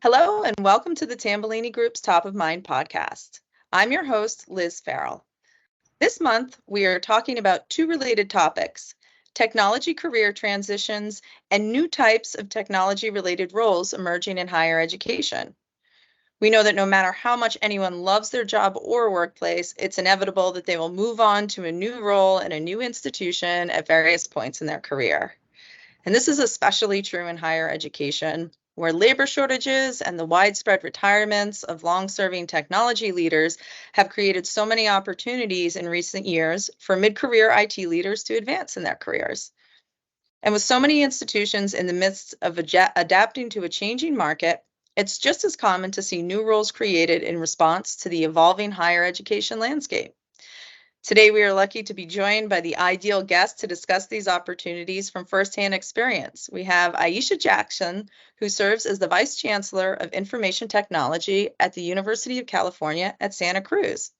Hello, and welcome to the Tambellini Group's Top of Mind podcast. I'm your host, Liz Farrell. This month, we are talking about two related topics: technology career transitions and new types of technology-related roles emerging in higher education. We know that no matter how much anyone loves their job or workplace, it's inevitable that they will move on to a new role in a new institution at various points in their career. And this is especially true in higher education, where labor shortages and the widespread retirements of long-serving technology leaders have created so many opportunities in recent years for mid-career IT leaders to advance in their careers. And with so many institutions in the midst of adapting to a changing market, it's just as common to see new roles created in response to the evolving higher education landscape. Today, we are lucky to be joined by the ideal guest to discuss these opportunities from firsthand experience. We have Aisha Jackson, who serves as the Vice Chancellor of Information Technology at the University of California at Santa Cruz.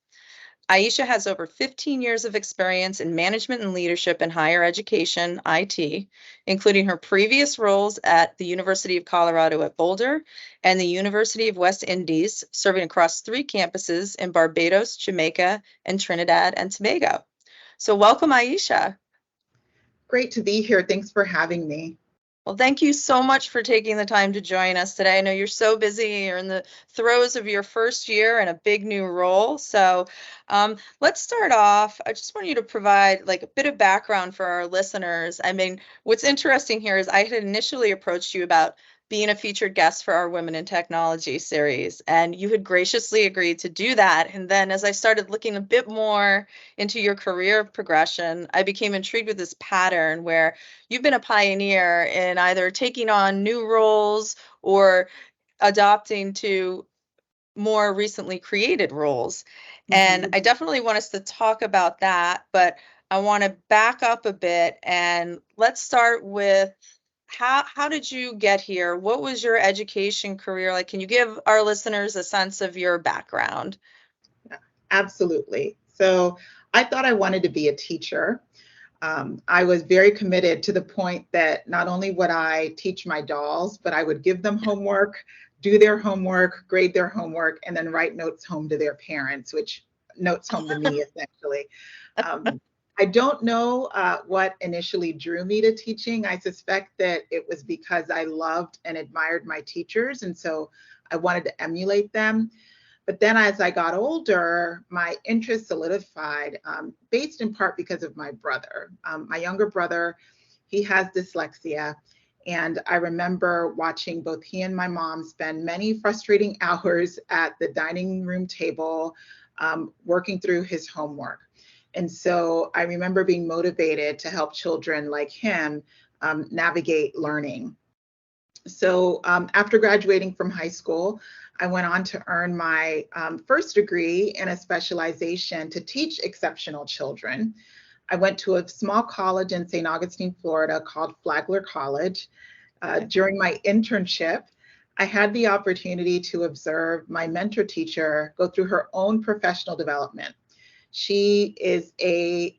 Aisha has over 15 years of experience in management and leadership in higher education, IT, including her previous roles at the University of Colorado at Boulder and the University of West Indies, serving across 3 campuses in Barbados, Jamaica, and Trinidad and Tobago. So welcome, Aisha. Great to be here. Thanks for having me. Well, thank you so much for taking the time to join us today. I know you're so busy. You're in the throes of your first year and a big new role. So let's start off. I just want you to provide like a bit of background for our listeners. I mean, what's interesting here is I had initially approached you about being a featured guest for our Women in Technology series, and you had graciously agreed to do that. And then as I started looking a bit more into your career progression, I became intrigued with this pattern where you've been a pioneer in either taking on new roles or adopting to more recently created roles. And I definitely want us to talk about that, but I want to back up a bit and let's start with how did you get here? What was your education career like? Can you give our listeners a sense of your background? Absolutely. So I thought I wanted to be a teacher. I was very committed to the point that not only would I teach my dolls, but I would give them homework, do their homework, grade their homework, and then write notes home to their parents, which notes home to me essentially. I don't know what initially drew me to teaching. I suspect that it was because I loved and admired my teachers, and so I wanted to emulate them. But then as I got older, my interest solidified, based in part because of my brother. My younger brother, he has dyslexia. And I remember watching both he and my mom spend many frustrating hours at the dining room table working through his homework. And so I remember being motivated to help children like him navigate learning. So after graduating from high school, I went on to earn my first degree in a specialization to teach exceptional children. I went to a small college in St. Augustine, Florida called Flagler College. During my internship, I had the opportunity to observe my mentor teacher go through her own professional development. She is a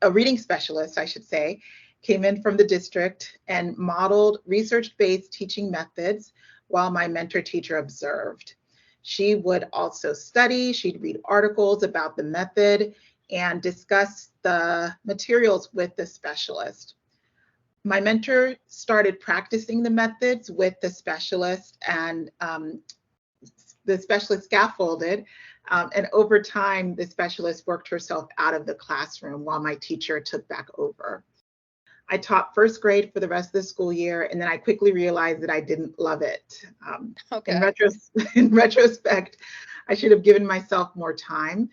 reading specialist, I should say, came in from the district and modeled research-based teaching methods while my mentor teacher observed. She would also study, she'd read articles about the method and discuss the materials with the specialist. My mentor started practicing the methods with the specialist, and the specialist scaffolded. And over time, the specialist worked herself out of the classroom while my teacher took back over. I taught first grade for the rest of the school year, and then I quickly realized that I didn't love it. In retrospect, I should have given myself more time.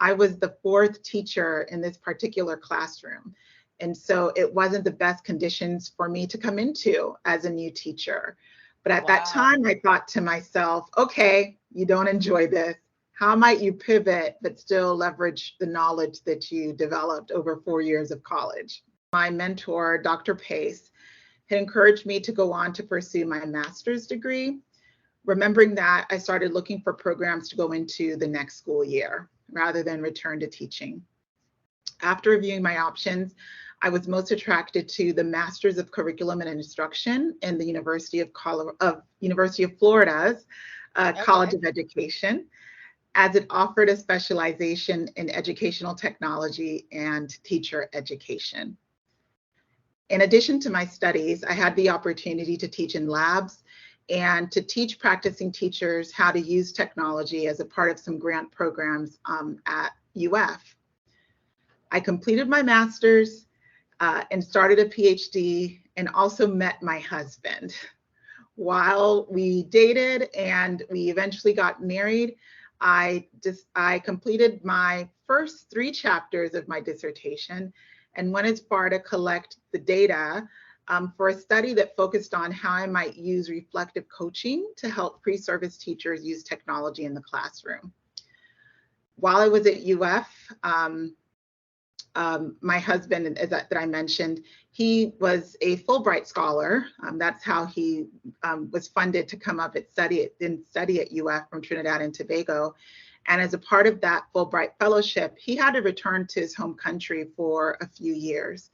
I was the 4th teacher in this particular classroom, and so it wasn't the best conditions for me to come into as a new teacher. But at that time, I thought to myself, okay, you don't enjoy this. How might you pivot but still leverage the knowledge that you developed over 4 years of college? My mentor, Dr. Pace, had encouraged me to go on to pursue my master's degree. Remembering that, I started looking for programs to go into the next school year rather than return to teaching. After reviewing my options, I was most attracted to the Masters of Curriculum and Instruction in the University of Florida's College Okay. of Education, as it offered a specialization in educational technology and teacher education. In addition to my studies, I had the opportunity to teach in labs and to teach practicing teachers how to use technology as a part of some grant programs at UF. I completed my master's and started a PhD, and also met my husband. While we dated and we eventually got married, I completed my first 3 chapters of my dissertation and went as far to collect the data for a study that focused on how I might use reflective coaching to help pre-service teachers use technology in the classroom. While I was at UF, my husband, that I mentioned, he was a Fulbright scholar. That's how he was funded to come up and study at UF from Trinidad and Tobago. And as a part of that Fulbright fellowship, he had to return to his home country for a few years.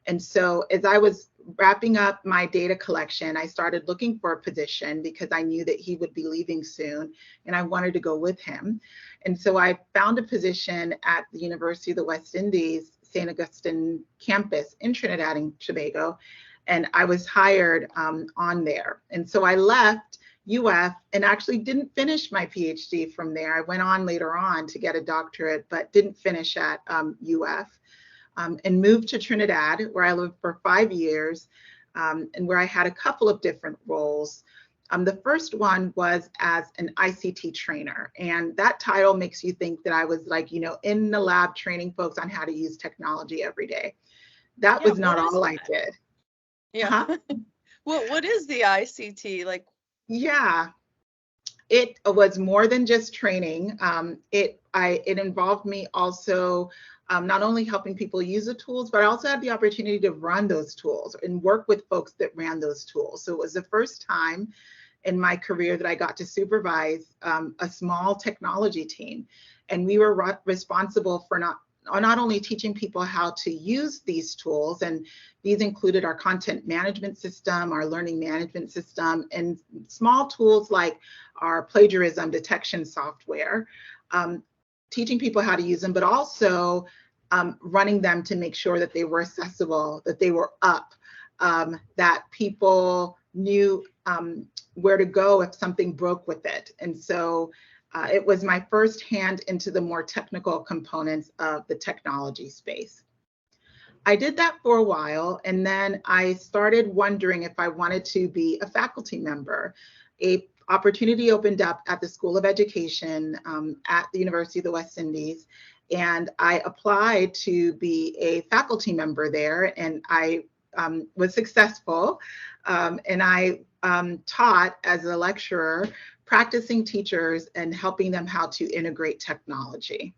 And so as I was wrapping up my data collection, I started looking for a position because I knew that he would be leaving soon and I wanted to go with him. And so I found a position at the University of the West Indies, St. Augustine campus in Trinidad and Tobago, and I was hired on there. And so I left UF and actually didn't finish my PhD from there. I went on later on to get a doctorate, but didn't finish at UF. And moved to Trinidad, where I lived for 5 years, and where I had a couple of different roles. The first one was as an ICT trainer, and that title makes you think that I was like, in the lab training folks on how to use technology every day. That was not all I did. Yeah. Huh? What is the ICT like? Yeah, it was more than just training. It involved me also not only helping people use the tools, but I also had the opportunity to run those tools and work with folks that ran those tools. So it was the first time in my career that I got to supervise a small technology team. And we were responsible for not only teaching people how to use these tools, and these included our content management system, our learning management system, and small tools like our plagiarism detection software, teaching people how to use them, but also running them to make sure that they were accessible, that they were up, that people knew where to go if something broke with it. And so it was my first hand into the more technical components of the technology space. I did that for a while, and then I started wondering if I wanted to be a faculty member. An opportunity opened up at the School of Education at the University of the West Indies, and I applied to be a faculty member there, and I was successful, and I taught as a lecturer, practicing teachers and helping them how to integrate technology.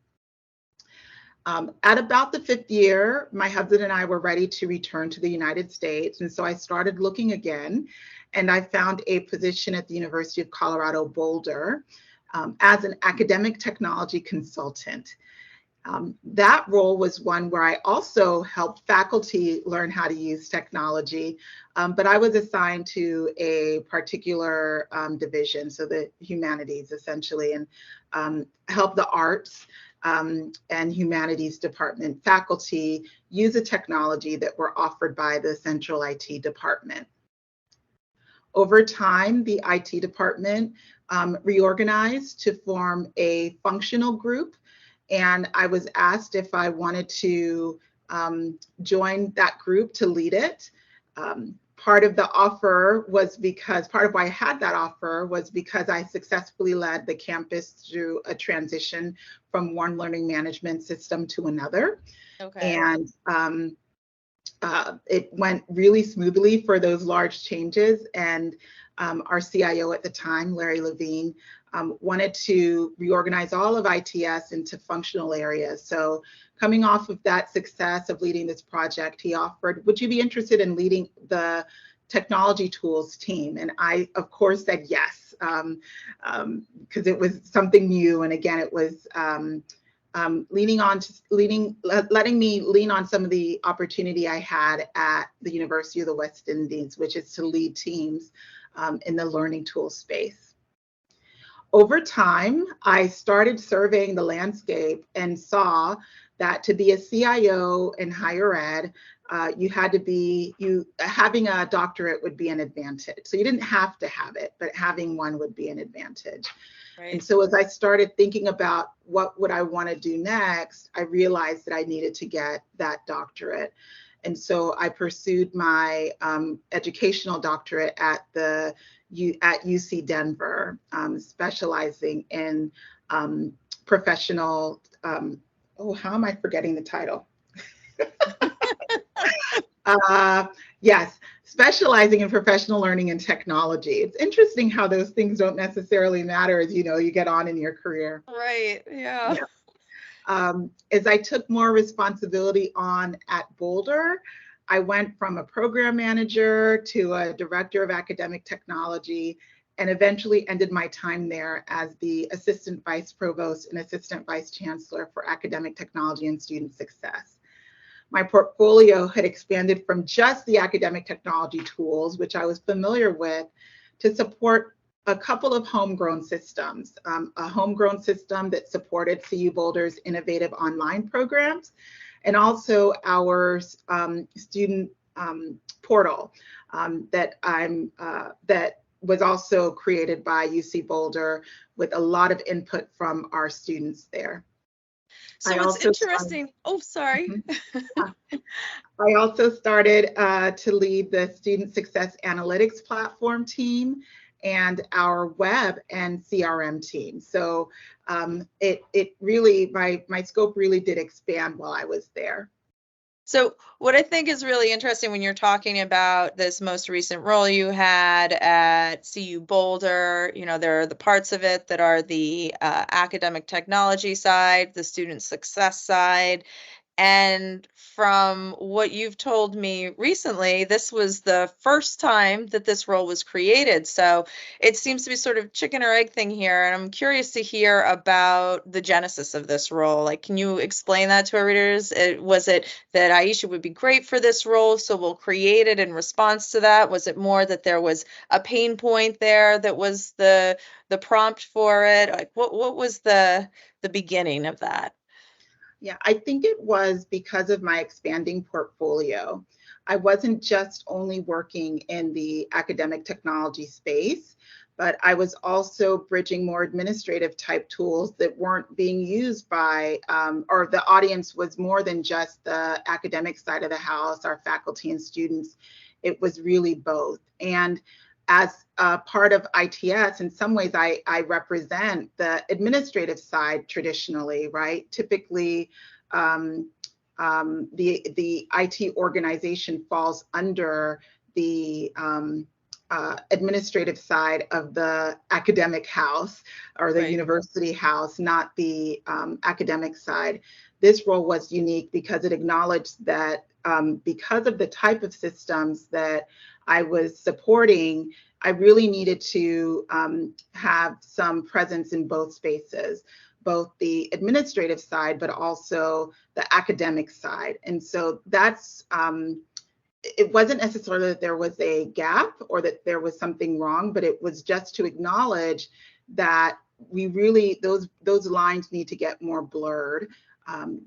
At about the 5th year, my husband and I were ready to return to the United States. And so I started looking again, and I found a position at the University of Colorado Boulder as an academic technology consultant. That role was one where I also helped faculty learn how to use technology, but I was assigned to a particular division, so the humanities essentially, and help the arts and humanities department faculty use a technology that were offered by the central IT department. Over time, the IT department reorganized to form a functional group, and I was asked if I wanted to join that group to lead it. Part of the offer was because, part of why I had that offer was because I successfully led the campus through a transition from one learning management system to another. Okay. And it went really smoothly for those large changes. And our CIO at the time, Larry Levine, wanted to reorganize all of ITS into functional areas. So coming off of that success of leading this project, he offered, would you be interested in leading the technology tools team? And I, of course, said yes, because it was something new. And again, it was letting me lean on some of the opportunity I had at the University of the West Indies, which is to lead teams in the learning tool space. Over time, I started surveying the landscape and saw that to be a CIO in higher ed, having a doctorate would be an advantage. So you didn't have to have it, but having one would be an advantage. Right. And so as I started thinking about what would I want to do next, I realized that I needed to get that doctorate. And so I pursued my educational doctorate at UC Denver, specializing in professional, how am I forgetting the title? Yes, specializing in professional learning and technology. It's interesting how those things don't necessarily matter as you get on in your career. Right, yeah. As I took more responsibility on at Boulder, I went from a program manager to a director of academic technology, and eventually ended my time there as the assistant vice provost and assistant vice chancellor for academic technology and student success. My portfolio had expanded from just the academic technology tools, which I was familiar with, to support a couple of homegrown systems, a homegrown system that supported CU Boulder's innovative online programs, and also our student portal that was also created by UC Boulder with a lot of input from our students there. So it's interesting. Sorry. I also started to lead the Student Success Analytics platform team and our web and CRM team. So it really, my scope really did expand while I was there. So what I think is really interesting when you're talking about this most recent role you had at CU Boulder, there are the parts of it that are the academic technology side, the student success side. And from what you've told me recently, this was the first time that this role was created. So it seems to be sort of chicken or egg thing here. And I'm curious to hear about the genesis of this role. Like, can you explain that to our readers? Was it that Aisha would be great for this role, so we'll create it in response to that? Was it more that there was a pain point there that was the prompt for it? Like, what was the beginning of that? Yeah, I think it was because of my expanding portfolio. I wasn't just only working in the academic technology space, but I was also bridging more administrative type tools that weren't being used by, or the audience was more than just the academic side of the house, our faculty and students. It was really both. And as a part of ITS, in some ways, I represent the administrative side traditionally, right? Typically, the IT organization falls under the administrative side of the academic house or the university house, not the academic side. This role was unique because it acknowledged that because of the type of systems that I was supporting, I really needed to have some presence in both spaces, both the administrative side, but also the academic side. And so that's, it wasn't necessarily that there was a gap or that there was something wrong, but it was just to acknowledge that we really, those lines need to get more blurred,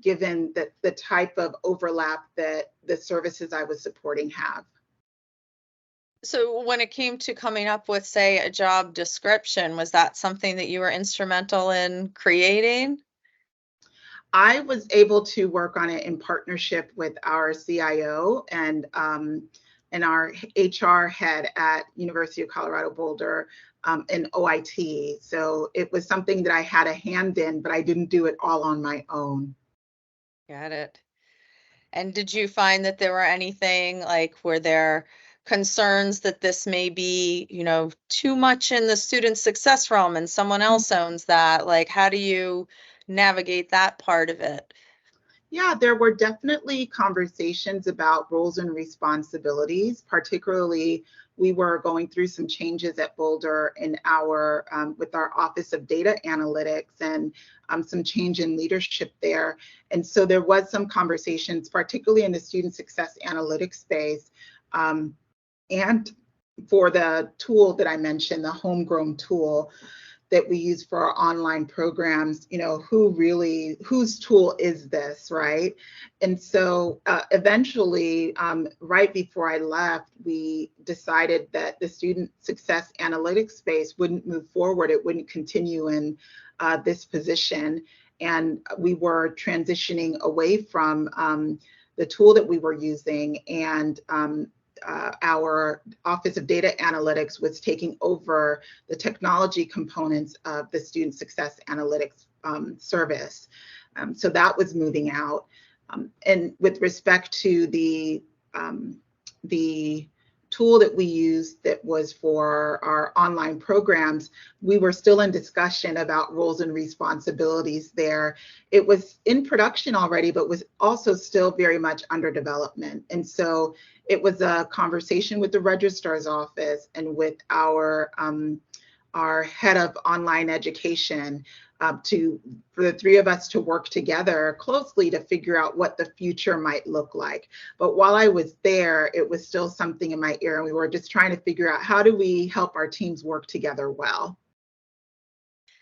given that the type of overlap that the services I was supporting have. So when it came to coming up with, say, a job description, was that something that you were instrumental in creating? I was able to work on it in partnership with our CIO and our HR head at University of Colorado Boulder in OIT. So it was something that I had a hand in, but I didn't do it all on my own. Got it. And did you find that there were anything like, were there concerns that this may be, too much in the student success realm and someone else owns that? Like, how do you navigate that part of it? Yeah, there were definitely conversations about roles and responsibilities, particularly we were going through some changes at Boulder in our with our Office of Data Analytics, and some change in leadership there. And so there was some conversations, particularly in the student success analytics space, and for the tool that I mentioned, the homegrown tool that we use for our online programs, whose tool is this, right? And so eventually, right before I left, we decided that the student success analytics space wouldn't move forward. It wouldn't continue in this position. And we were transitioning away from the tool that we were using, and our Office of Data Analytics was taking over the technology components of the Student Success Analytics service. So that was moving out. And with respect to the tool that we used that was for our online programs, we were still in discussion about roles and responsibilities there. It was in production already, but was also still very much under development. And so it was a conversation with the registrar's office and with our head of online education for the three of us to work together closely to figure out what the future might look like. But while I was there, it was still something in my ear, and we were just trying to figure out, how do we help our teams work together well?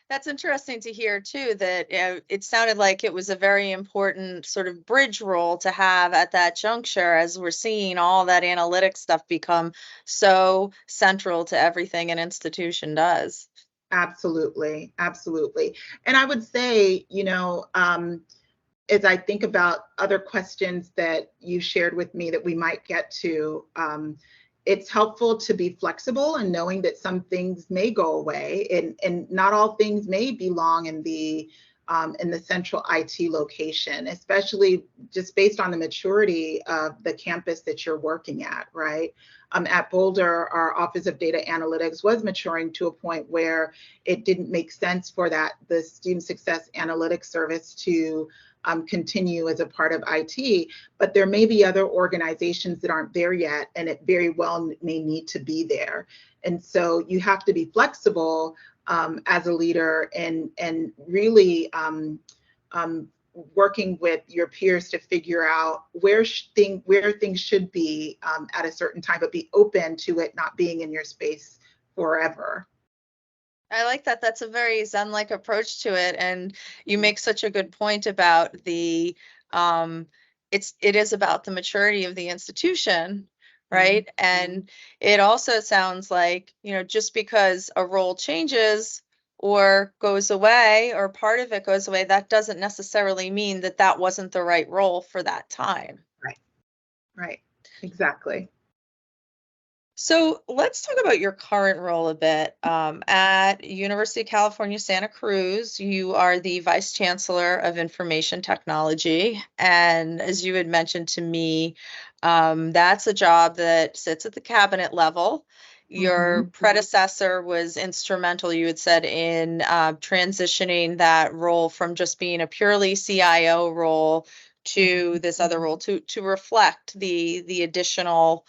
That's interesting to hear too, that it sounded like it was a very important sort of bridge role to have at that juncture, as we're seeing all that analytics stuff become so central to everything an institution does. Absolutely, absolutely. And I would say, as I think about other questions that you shared with me that we might get to, it's helpful to be flexible and knowing that some things may go away, and not all things may belong in the central IT location, especially just based on the maturity of the campus that you're working at, right? At Boulder, our Office of Data Analytics was maturing to a point where it didn't make sense for the Student Success Analytics service to continue as a part of IT, but there may be other organizations that aren't there yet, and it very well may need to be there. And so you have to be flexible as a leader, and really working with your peers to figure out where things should be at a certain time, but be open to it not being in your space forever. I like that. That's a very Zen-like approach to it. And you make such a good point about it is about the maturity of the institution, right? Mm-hmm. And it also sounds like, just because a role changes or goes away, or part of it goes away, that doesn't necessarily mean that that wasn't the right role for that time. Right. Exactly. So let's talk about your current role a bit. At University of California, Santa Cruz, you are the Vice Chancellor of Information Technology. And as you had mentioned to me, that's a job that sits at the cabinet level. Your predecessor was instrumental, you had said, in transitioning that role from just being a purely CIO role to this other role to reflect the additional,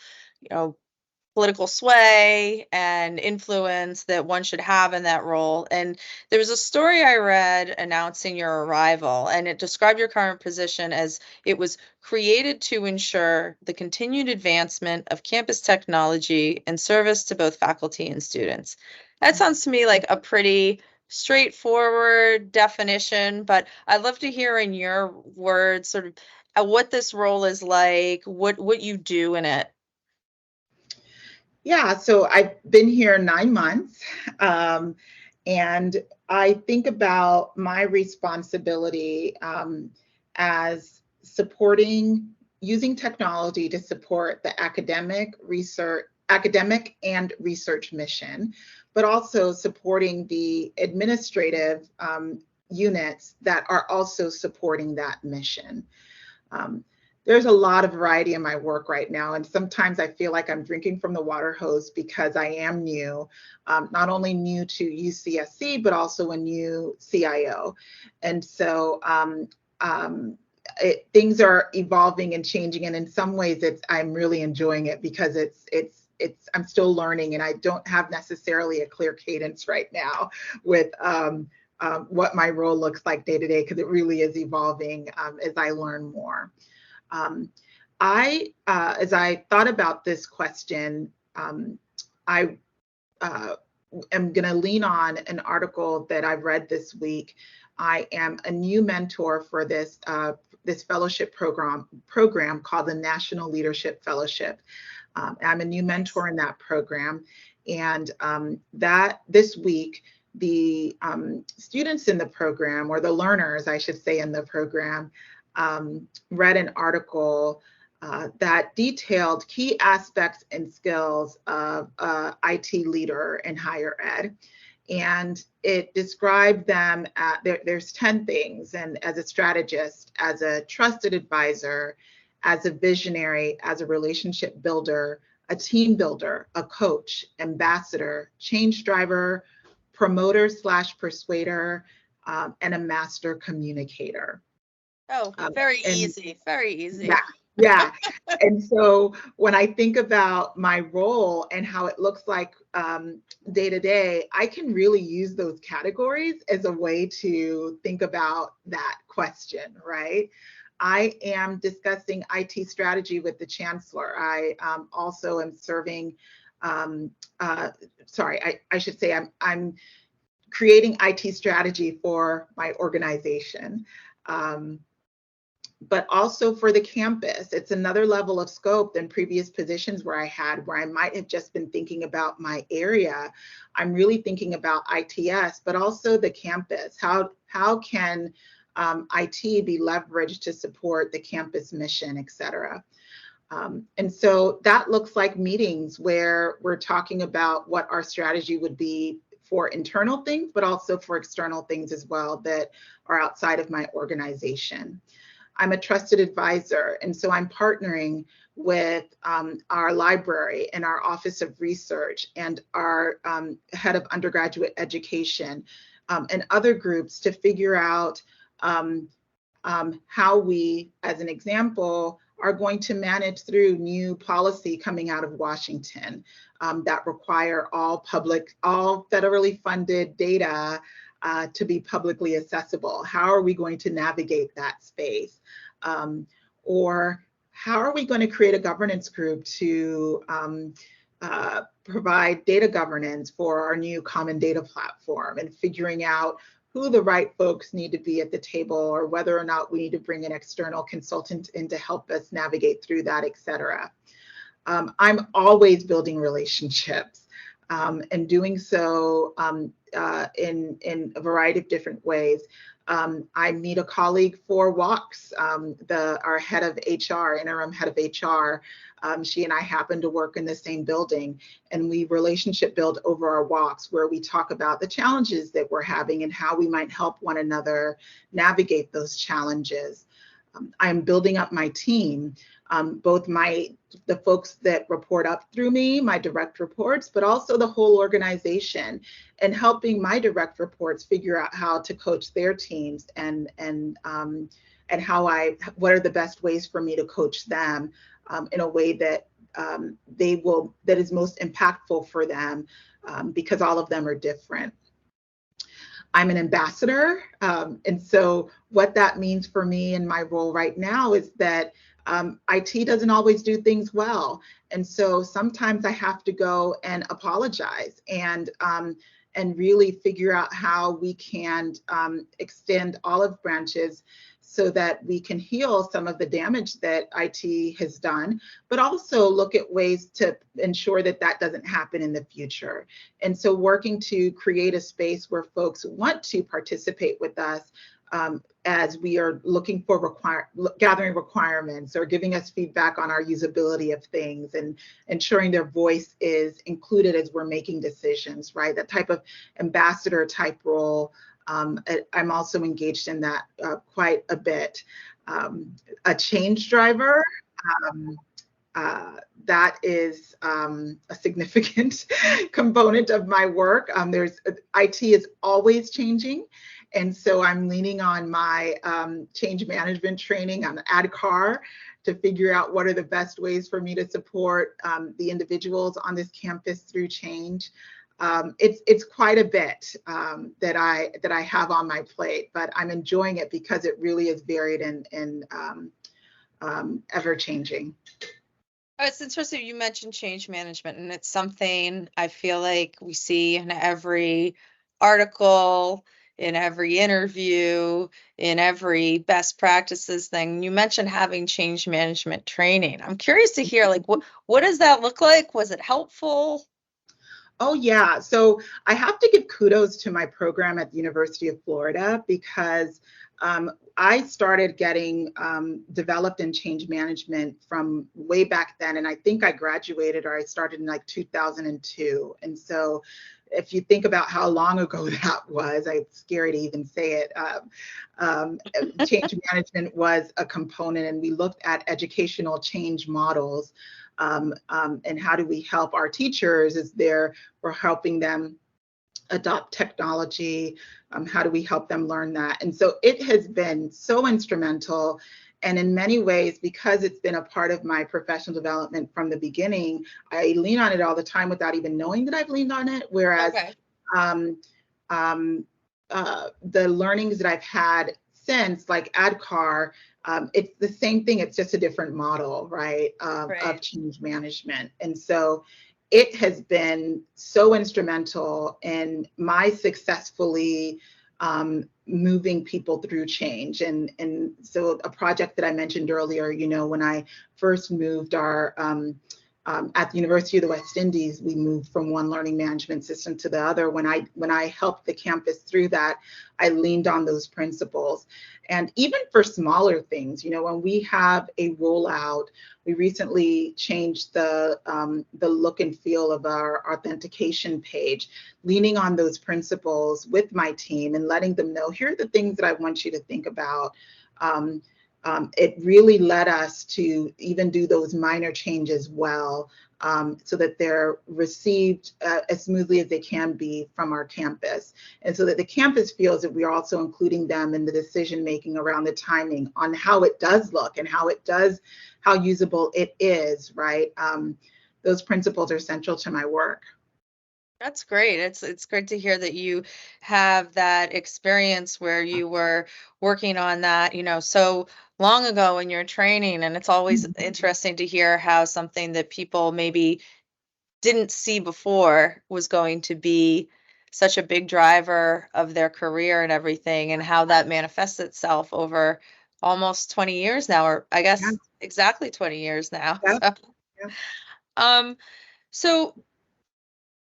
political sway and influence that one should have in that role. And there was a story I read announcing your arrival, and it described your current position as it was created to ensure the continued advancement of campus technology and service to both faculty and students. That sounds to me like a pretty straightforward definition, but I'd love to hear in your words sort of what this role is like, what you do in it. Yeah, so I've been here 9 months, and I think about my responsibility as using technology to support the academic and research mission, but also supporting the administrative units that are also supporting that mission. There's a lot of variety in my work right now, and sometimes I feel like I'm drinking from the water hose because I am new, not only new to UCSC, but also a new CIO. And so things are evolving and changing, and in some ways I'm really enjoying it because I'm still learning, and I don't have necessarily a clear cadence right now with what my role looks like day to day, because it really is evolving as I learn more. As I thought about this question, I am going to lean on an article that I read this week. I am a new mentor for this fellowship program called the National Leadership Fellowship. I'm a new mentor in that program, and that this week the students in the program, or the learners, I should say, in the program, read an article that detailed key aspects and skills of IT leader in higher ed. And it described them, there's 10 things, and as a strategist, as a trusted advisor, as a visionary, as a relationship builder, a team builder, a coach, ambassador, change driver, promoter / persuader, and a master communicator. Oh, very easy, very easy. Yeah. And so when I think about my role and how it looks like day to day, I can really use those categories as a way to think about that question, right? I am discussing IT strategy with the Chancellor. I also am serving, I should say I'm creating IT strategy for my organization. But also for the campus. It's another level of scope than previous positions where I might have just been thinking about my area. I'm really thinking about ITS, but also the campus. How can IT be leveraged to support the campus mission, et cetera? And so that looks like meetings where we're talking about what our strategy would be for internal things, but also for external things as well that are outside of my organization. I'm a trusted advisor, and so I'm partnering with our library and our Office of Research and our head of undergraduate education and other groups to figure out how we, as an example, are going to manage through new policy coming out of Washington that require all federally funded data to be publicly accessible. How are we going to navigate that space? Or how are we going to create a governance group to provide data governance for our new common data platform, and figuring out who the right folks need to be at the table, or whether or not we need to bring an external consultant in to help us navigate through that, et cetera. I'm always building relationships and doing so in a variety of different ways. I meet a colleague for walks, our head of HR, interim head of HR. She and I happen to work in the same building, and we relationship build over our walks, where we talk about the challenges that we're having and how we might help one another navigate those challenges. I'm building up my team, both the folks that report up through me, my direct reports, but also the whole organization, and helping my direct reports figure out how to coach their teams and what are the best ways for me to coach them in a way that that is most impactful for them, because all of them are different. I'm an ambassador. And so what that means for me in my role right now is that IT doesn't always do things well. And so sometimes I have to go and apologize and really figure out how we can extend olive branches so that we can heal some of the damage that IT has done, but also look at ways to ensure that that doesn't happen in the future. And so working to create a space where folks want to participate with us as we are looking for gathering requirements or giving us feedback on our usability of things, and ensuring their voice is included as we're making decisions, right? That type of ambassador type role. I'm also engaged in that quite a bit. A change driver, that is a significant component of my work. IT is always changing. And so I'm leaning on my change management training on ADCAR to figure out what are the best ways for me to support the individuals on this campus through change. It's quite a bit that I have on my plate, but I'm enjoying it because it really is varied and ever changing. It's interesting you mentioned change management, and it's something I feel like we see in every article, in every interview, in every best practices thing. You mentioned having change management training. I'm curious to hear, like, what does that look like? Was it helpful? Oh, yeah. So I have to give kudos to my program at the University of Florida because I started getting developed in change management from way back then. And I think I graduated or I started in like 2002. And so if you think about how long ago that was, it's scary to even say it. Change management was a component, and we looked at educational change models. And how do we help our teachers as we're helping them adopt technology? How do we help them learn that? And so it has been so instrumental. And in many ways, because it's been a part of my professional development from the beginning, I lean on it all the time without even knowing that I've leaned on it. Whereas Okay. The learnings that I've had since, like ADCAR, it's the same thing. It's just a different model, right, of change management. And so it has been so instrumental in my successfully moving people through change. And so a project that I mentioned earlier, when I first moved at the University of the West Indies, we moved from one learning management system to the other. When I helped the campus through that, I leaned on those principles. And even for smaller things, when we have a rollout, we recently changed the look and feel of our authentication page, leaning on those principles with my team and letting them know, here are the things that I want you to think about. It really led us to even do those minor changes well, so that they're received as smoothly as they can be from our campus. And so that the campus feels that we are also including them in the decision making around the timing on how it does look and how usable it is, right? Those principles are central to my work. That's great. It's great to hear that you have that experience where you were working on that, so long ago in your training. And it's always interesting to hear how something that people maybe didn't see before was going to be such a big driver of their career and everything, and how that manifests itself over almost 20 years now, or I guess Yeah. exactly 20 years now. Yeah. So, so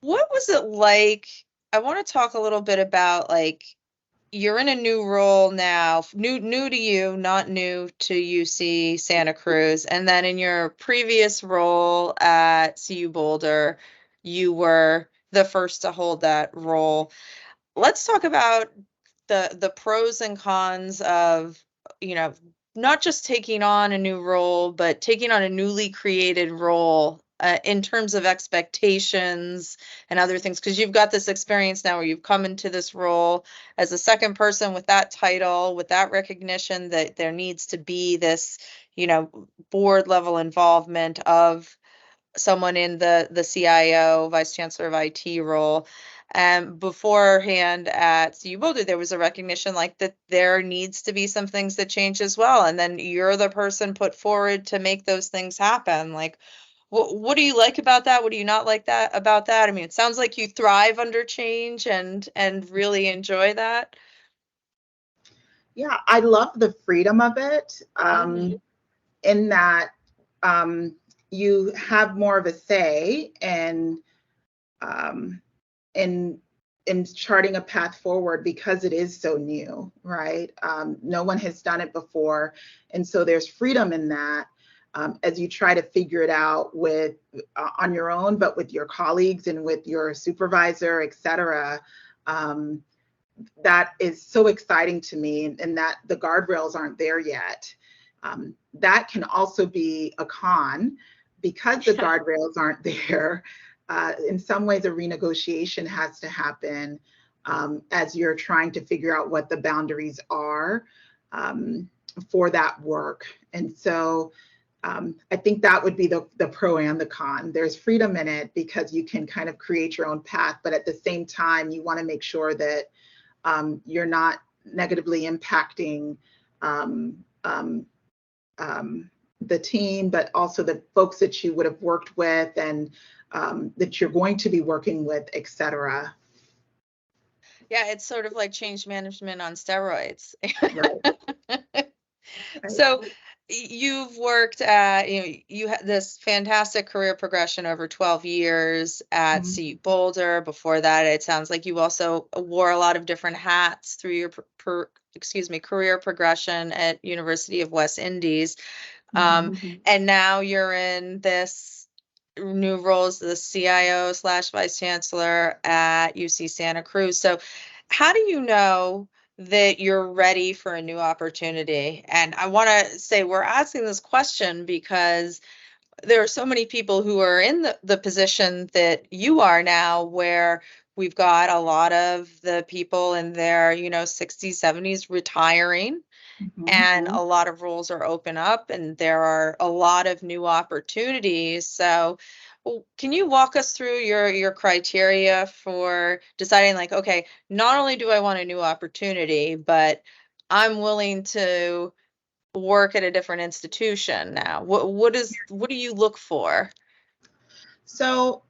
what was it like? I want to talk a little bit about, like, you're in a new role now, new to you, not new to UC Santa Cruz. And then in your previous role at CU Boulder, you were the first to hold that role. Let's talk about the pros and cons of, not just taking on a new role, but taking on a newly created role, in terms of expectations and other things, because you've got this experience now where you've come into this role as a second person with that title, with that recognition that there needs to be this, board level involvement of someone in the CIO, Vice Chancellor of IT role. And beforehand at CU Boulder, there was a recognition like that there needs to be some things that change as well. And then you're the person put forward to make those things happen. Like, what do you like about that? What do you not like about that? I mean, it sounds like you thrive under change and really enjoy that. Yeah, I love the freedom of it, in that you have more of a say in charting a path forward because it is so new, right? No one has done it before, and so there's freedom in that. As you try to figure it out on your own, but with your colleagues and with your supervisor, et cetera. That is so exciting to me, and that the guardrails aren't there yet. That can also be a con because the guardrails aren't there. In some ways, a renegotiation has to happen as you're trying to figure out what the boundaries are for that work. And so I think that would be the pro and the con. There's freedom in it because you can kind of create your own path, but at the same time, you want to make sure that you're not negatively impacting um, um, the team, but also the folks that you would have worked with and that you're going to be working with, et cetera. Yeah, it's sort of like change management on steroids. Right. So you've worked at, you had this fantastic career progression over 12 years at Mhm. CU Boulder. Before that, it sounds like you also wore a lot of different hats through your career progression at University of West Indies. And now you're in this new role as the CIO/Vice Chancellor at UC Santa Cruz. So how do you know that you're ready for a new opportunity? And I want to say we're asking this question because there are so many people who are in the position that you are now, where we've got a lot of the people in their 60s 70s retiring, and a lot of roles are open up, and there are a lot of new opportunities. So can you walk us through your criteria for deciding, like, okay, not only do I want a new opportunity, but I'm willing to work at a different institution now? What do you look for? So,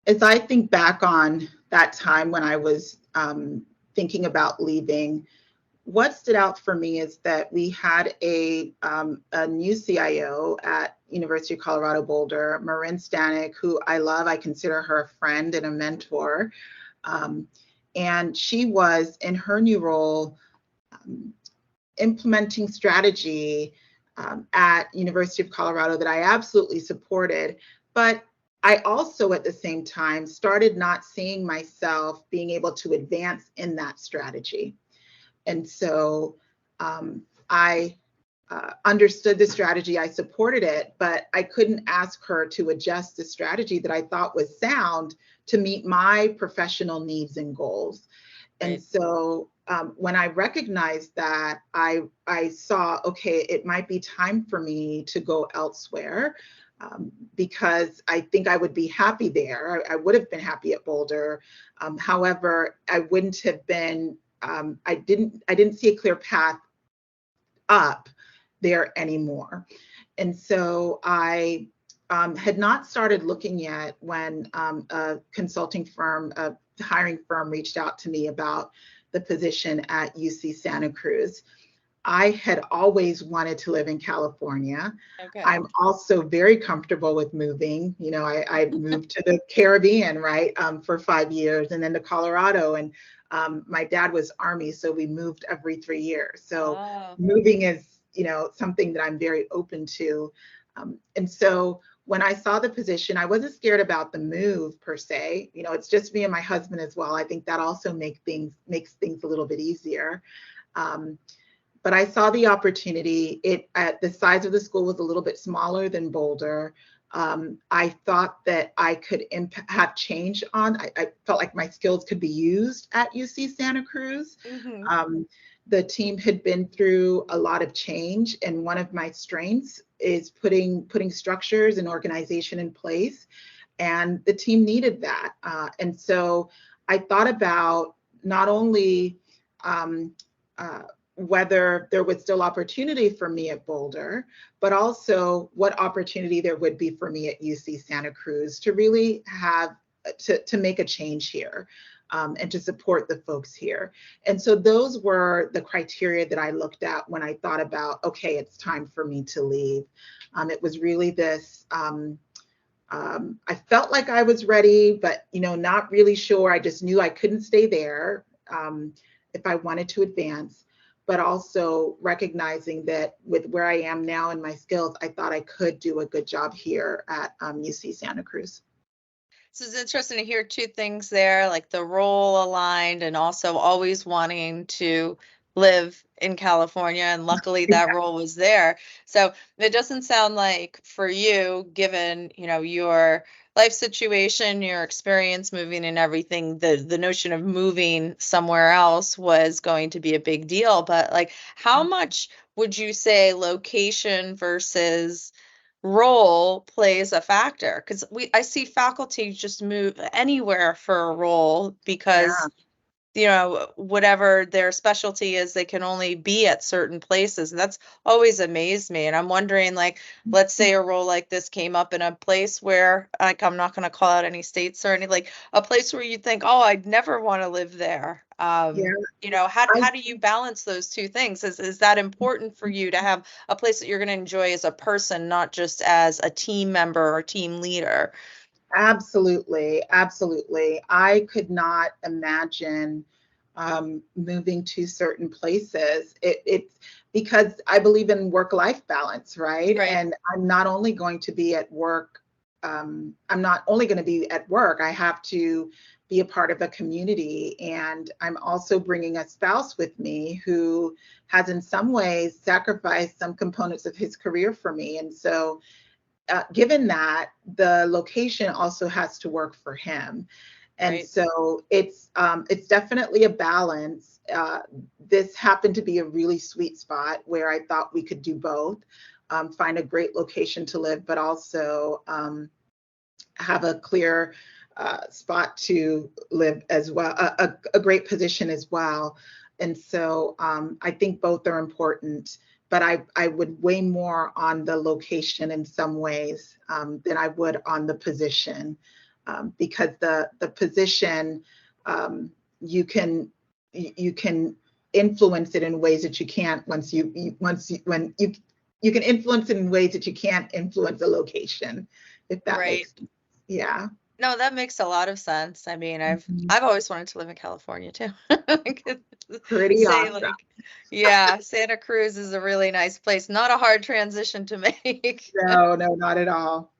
as I think back on that time when I was thinking about leaving, what stood out for me is that we had a new CIO at University of Colorado Boulder, Marin Stanek, who I love. I consider her a friend and a mentor. And she was, in her new role, implementing strategy at University of Colorado that I absolutely supported. But I also, at the same time, started not seeing myself being able to advance in that strategy. And so I understood the strategy, I supported it, but I couldn't ask her to adjust the strategy that I thought was sound to meet my professional needs and goals. And Right. so when I recognized that, I saw, okay, it might be time for me to go elsewhere. Because I think I would be happy there. I would have been happy at Boulder. However, I wouldn't have been. I didn't see a clear path up there anymore, and so I had not started looking yet when a consulting firm, a hiring firm, reached out to me about the position at UC Santa Cruz. I had always wanted to live in California. Okay. I'm also very comfortable with moving. I moved to the Caribbean, right, for 5 years, and then to Colorado. And my dad was Army, so we moved every 3 years. So Oh. moving is, something that I'm very open to. And so when I saw the position, I wasn't scared about the move per se. It's just me and my husband as well. I think that also makes things a little bit easier. But I saw the opportunity. The size of the school was a little bit smaller than Boulder. I thought that I could have change on. I felt like my skills could be used at UC Santa Cruz. The team had been through a lot of change, and one of my strengths is putting structures and organization in place, and the team needed that. And so I thought about not only whether there was still opportunity for me at Boulder, but also what opportunity there would be for me at UC Santa Cruz to really have to make a change here, and to support the folks here. And so those were the criteria that I looked at when I thought about, okay, it's time for me to leave. It was really this, I felt like I was ready, but not really sure. I just knew I couldn't stay there if I wanted to advance, but also recognizing that with where I am now and my skills, I thought I could do a good job here at UC Santa Cruz. So it's interesting to hear two things there, like the role aligned and also always wanting to live in California, and luckily that role was there. So it doesn't sound like for you, given, your life situation, your experience moving and everything, the notion of moving somewhere else was going to be a big deal. But like, how much would you say location versus role plays a factor? Because I see faculty just move anywhere for a role Yeah. because whatever their specialty is, they can only be at certain places. And that's always amazed me. And I'm wondering, like, let's say a role like this came up in a place where, like, I'm not going to call out any states or any, like, a place where you think, oh, I'd never want to live there. Yeah. How do you balance those two things? Is that important for you to have a place that you're going to enjoy as a person, not just as a team member or team leader? Absolutely, absolutely. I could not imagine moving to certain places. It's because I believe in work-life balance, right? Right. And I'm not only going to be at work, I'm not only going to be at work, I have to be a part of a community. And I'm also bringing a spouse with me who has in some ways sacrificed some components of his career for me. And so given that, the location also has to work for him. And Right. so it's definitely a balance. This happened to be a really sweet spot where I thought we could do both, find a great location to live, but also have a clear spot to live as well, a great position as well. And so I think both are important, but I would weigh more on the location in some ways than I would on the position, because the position, you can you can influence it in ways that you can't once when you can influence it in ways that you can't influence a location, if that Right. makes sense. Yeah. No, that makes a lot of sense. I mean, I've Mhm. I've always wanted to live in California too. Like, Pretty say awesome. like, yeah, Santa Cruz is a really nice place. Not a hard transition to make. No, no, not at all.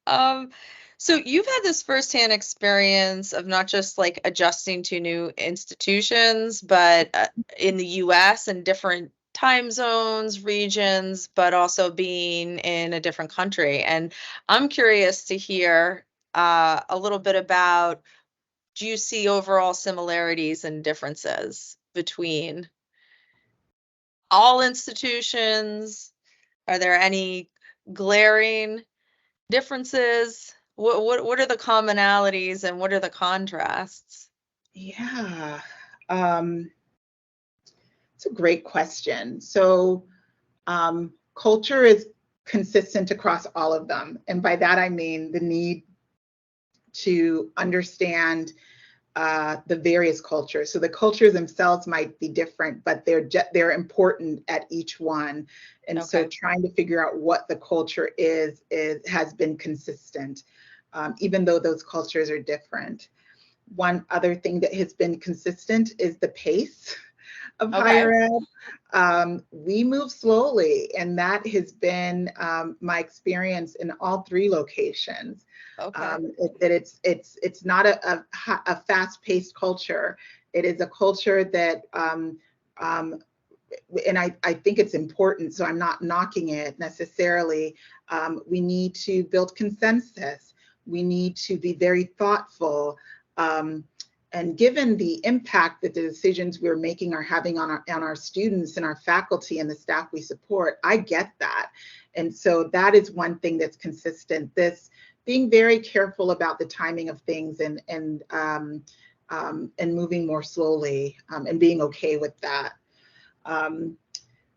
Um, so you've had this firsthand experience of not just like adjusting to new institutions, but in the US and different time zones, regions, but also being in a different country. And I'm curious to hear a little bit about, do you see overall similarities and differences between all institutions? Are there any glaring differences? What are the commonalities and what are the contrasts? Yeah. Um, it's a great question. So, culture is consistent across all of them. And by that, I mean the need to understand the various cultures. So the cultures themselves might be different, but they're important at each one. And so Okay. trying to figure out what the culture is has been consistent, even though those cultures are different. One other thing that has been consistent is the pace of Okay. higher ed. We move slowly, and that has been my experience in all three locations. Okay. That it's not a fast-paced culture. It is a culture that and I think it's important, so I'm not knocking it necessarily. We need to build consensus. We need to be very thoughtful. Um, and given the impact that the decisions we're making are having on our students and our faculty and the staff we support, I get that. And so that is one thing that's consistent. This being very careful about the timing of things and moving more slowly, and being okay with that. Um,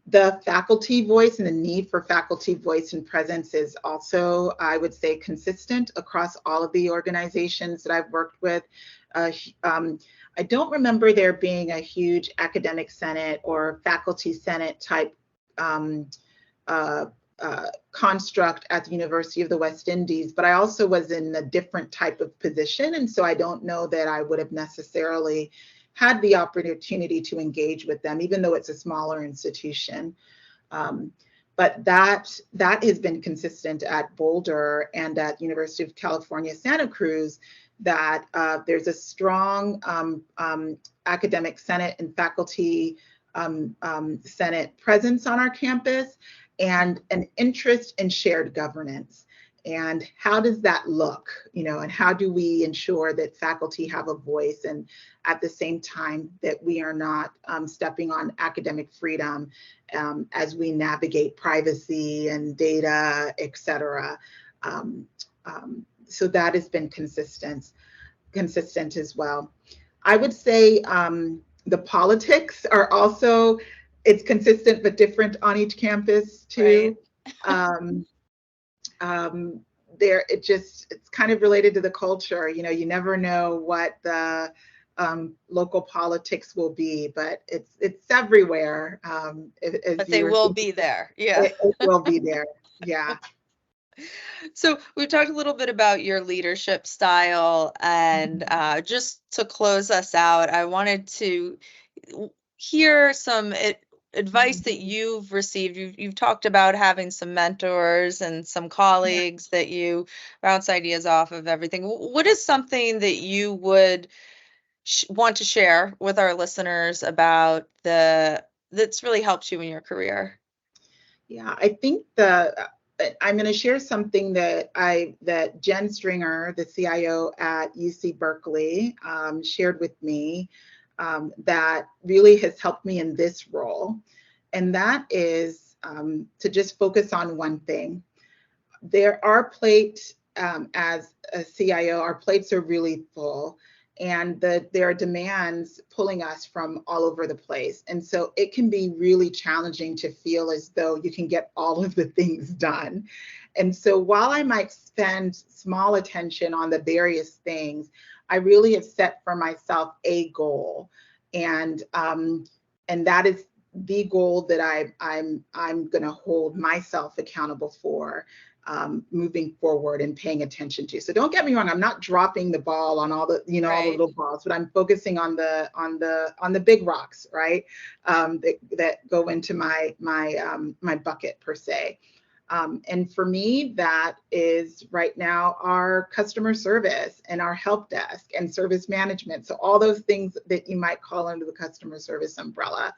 the faculty voice and the need for faculty voice and presence is also, I would say, consistent across all of the organizations that I've worked with. Uh, I don't remember there being a huge academic senate or faculty senate type um, uh, construct at the University of the West Indies, but I also was in a different type of position. And so I don't know that I would have necessarily had the opportunity to engage with them, even though it's a smaller institution. Um, but that has been consistent at Boulder and at University of California, Santa Cruz. that there's a strong academic senate and faculty senate presence on our campus, and an interest in shared governance. And how does that look, and how do we ensure that faculty have a voice, and at the same time that we are not stepping on academic freedom as we navigate privacy and data, et cetera. So that has been consistent as well. I would say the politics are also, it's consistent but different on each campus too. Right. It's kind of related to the culture. You never know what the local politics will be, but it's everywhere. But they will be there. Yeah. It will be there. Yeah. So we've talked a little bit about your leadership style, and just to close us out, I wanted to hear some advice that you've received. You've talked about having some mentors and some colleagues that you bounce ideas off of everything. What is something that you would want to share with our listeners about that's really helped you in your career? Yeah, I think I'm going to share something that Jen Stringer, the CIO at UC Berkeley, shared with me that really has helped me in this role. And that is to just focus on one thing. Our plate, as a CIO, our plates are really full, and there are demands pulling us from all over the place. And so it can be really challenging to feel as though you can get all of the things done. And so while I might spend small attention on the various things, I really have set for myself a goal. And that is the goal that I'm going to hold myself accountable for moving forward and paying attention to. So don't get me wrong, I'm not dropping the ball on all the, all the little balls, but I'm focusing on the big rocks, right? That go into my bucket per se. And for me, that is right now our customer service and our help desk and service management. So all those things that you might call under the customer service umbrella,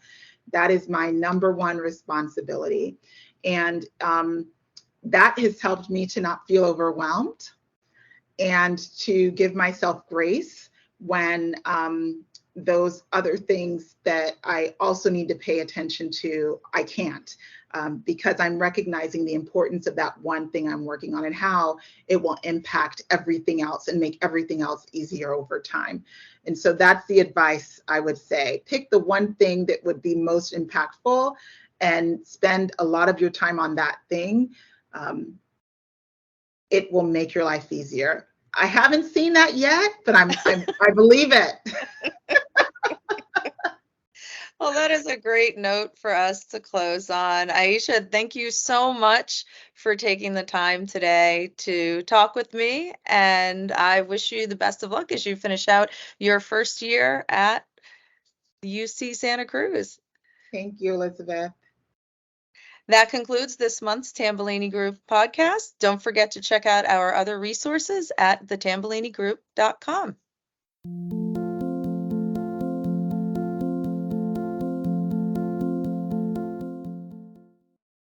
that is my number one responsibility. And that has helped me to not feel overwhelmed and to give myself grace when those other things that I also need to pay attention to, I can't, because I'm recognizing the importance of that one thing I'm working on and how it will impact everything else and make everything else easier over time. And so that's the advice I would say. Pick the one thing that would be most impactful and spend a lot of your time on that thing. It will make your life easier. I haven't seen that yet, but I believe it. Well, that is a great note for us to close on. Aisha, thank you so much for taking the time today to talk with me, and I wish you the best of luck as you finish out your first year at UC Santa Cruz. Thank you, Elizabeth. That concludes this month's Tambellini Group podcast. Don't forget to check out our other resources at thetambollinigroup.com.